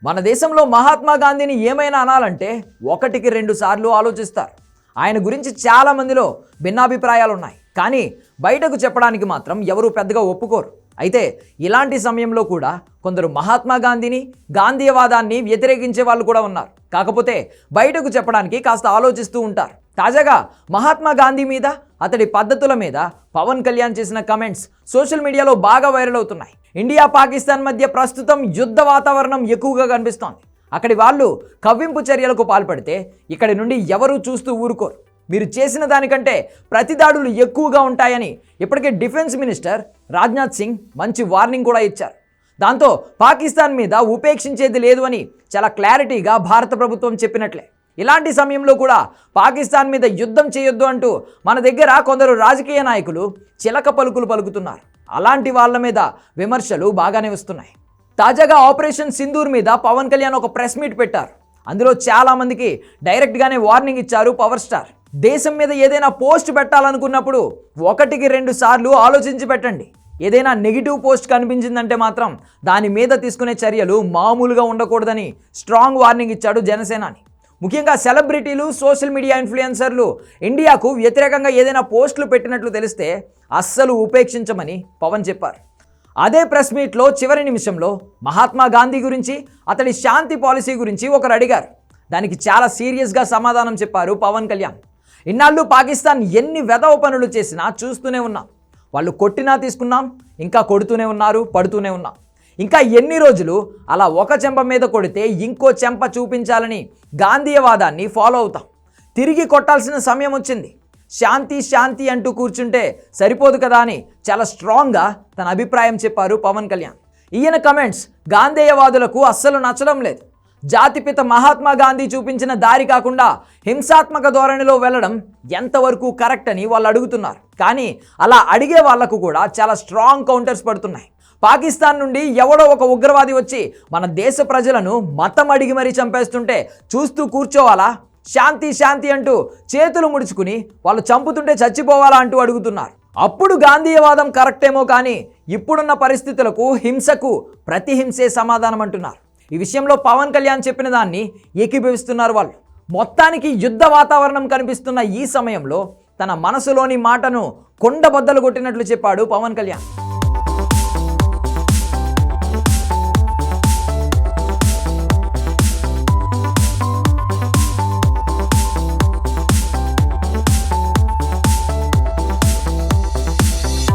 మన దేశంలో మహాత్మా గాంధీని ఏమైనా అనాలంటే ఒకటికి 2 సార్లు ఆలోచిస్తారు. ఆయన గురించి చాలా మందిలో భిన్నాభిప్రాయాలు ఉన్నాయి. కానీ బయటకు చెప్పడానికి మాత్రం ఎవరు పెద్దగా ఒప్పుకోరు. అయితే ఇలాంటి సమయంలో కూడా కొందరు మహాత్మా గాంధీని, గాంధీయవాదాన్ని వ్యతిరేకించే వాళ్ళు కూడా ఉన్నారు. కాకపోతే బయటకు చెప్పడానికి కాస్త ఆలోచిస్తూ ఉంటారు. తాజాగా మహాత్మా గాంధీ మీద, అతడి పద్ధతుల మీద పవన్ కళ్యాణ్ చేసిన కమెంట్స్ సోషల్ మీడియాలో బాగా వైరల్ అవుతున్నాయి. ఇండియా పాకిస్తాన్ మధ్య ప్రస్తుతం యుద్ధ వాతావరణం ఎక్కువగా కనిపిస్తోంది. అక్కడి వాళ్ళు కవ్వింపు చర్యలకు పాల్పడితే ఇక్కడి నుండి ఎవరూ చూస్తూ ఊరుకోరు. మీరు చేసిన దానికంటే ప్రతిదాడులు ఎక్కువగా ఉంటాయని ఇప్పటికే డిఫెన్స్ మినిస్టర్ రాజ్నాథ్ సింగ్ మంచి వార్నింగ్ కూడా ఇచ్చారు. దాంతో పాకిస్తాన్ మీద ఉపేక్షించేది లేదు అని చాలా క్లారిటీగా భారత ప్రభుత్వం చెప్పినట్లే. ఇలాంటి సమయంలో కూడా పాకిస్తాన్ మీద యుద్ధం చేయొద్దు అంటూ మన దగ్గర కొందరు రాజకీయ నాయకులు చిలక పలుకులు పలుకుతున్నారు. అలాంటి వాళ్ళ మీద విమర్శలు బాగానే వస్తున్నాయి. తాజాగా ఆపరేషన్ సింధూర్ మీద పవన్ కళ్యాణ్ ఒక ప్రెస్ మీట్ పెట్టారు. అందులో చాలా మందికి డైరెక్ట్గానే వార్నింగ్ ఇచ్చారు పవర్ స్టార్. దేశం మీద ఏదైనా పోస్ట్ పెట్టాలనుకున్నప్పుడు ఒకటికి 2 సార్లు ఆలోచించి పెట్టండి. ఏదైనా నెగిటివ్ పోస్ట్ కనిపించిందంటే మాత్రం దాని మీద తీసుకునే చర్యలు మామూలుగా ఉండకూడదని స్ట్రాంగ్ వార్నింగ్ ఇచ్చాడు జనసేనాని. ముఖ్యంగా సెలబ్రిటీలు, సోషల్ మీడియా ఇన్ఫ్లుయెన్సర్లు ఇండియాకు వ్యతిరేకంగా ఏదైనా పోస్టులు పెట్టినట్లు తెలిస్తే అస్సలు ఉపేక్షించమని పవన్ చెప్పారు. అదే ప్రెస్ మీట్లో చివరి నిమిషంలో మహాత్మా గాంధీ గురించి, అతడి శాంతి పాలసీ గురించి ఒకరు అడిగారు. దానికి చాలా సీరియస్గా సమాధానం చెప్పారు పవన్ కళ్యాణ్. ఇన్నాళ్ళు పాకిస్తాన్ ఎన్ని వెధవ పనులు చేసినా చూస్తూనే ఉన్నాం. వాళ్ళు కొట్టినా తీసుకున్నాం, ఇంకా కొడుతూనే ఉన్నారు, పడుతూనే ఉన్నాం. ఇంకా ఎన్ని రోజులు అలా ఒక చెంప మీద కొడితే ఇంకో చెంప చూపించాలని గాంధీయవాదాన్ని ఫాలో అవుతాం. తిరిగి కొట్టాల్సిన సమయం వచ్చింది. శాంతి శాంతి అంటూ కూర్చుంటే సరిపోదు కదా అని చాలా స్ట్రాంగ్గా తన అభిప్రాయం చెప్పారు పవన్ కళ్యాణ్. ఈయన కమెంట్స్ గాంధేయవాదులకు అస్సలు నచ్చడం లేదు. జాతిపిత మహాత్మా గాంధీ చూపించిన దారి కాకుండా హింసాత్మక ధోరణిలో వెళ్ళడం ఎంతవరకు కరెక్ట్ అని వాళ్ళు అడుగుతున్నారు. కానీ అలా అడిగే వాళ్లకు కూడా చాలా స్ట్రాంగ్ కౌంటర్స్ పడుతున్నాయి. పాకిస్తాన్ నుండి ఎవడో ఒక ఉగ్రవాది వచ్చి మన దేశ ప్రజలను మతం అడిగి మరీ చంపేస్తుంటే చూస్తూ కూర్చోవాలా? శాంతి శాంతి అంటూ చేతులు ముడుచుకుని వాళ్ళు చంపుతుంటే చచ్చిపోవాలా అంటూ అడుగుతున్నారు. అప్పుడు గాంధీయవాదం కరెక్టేమో కానీ ఇప్పుడున్న పరిస్థితులకు హింసకు ప్రతిహింసే సమాధానం అంటున్నారు. ఈ విషయంలో పవన్ కళ్యాణ్ చెప్పిన దాన్ని ఏకీభవిస్తున్నారు వాళ్ళు. మొత్తానికి యుద్ధ వాతావరణం కనిపిస్తున్న ఈ సమయంలో తన మనసులోని మాటను కొండబద్దలు కొట్టినట్లు చెప్పాడు పవన్ కళ్యాణ్.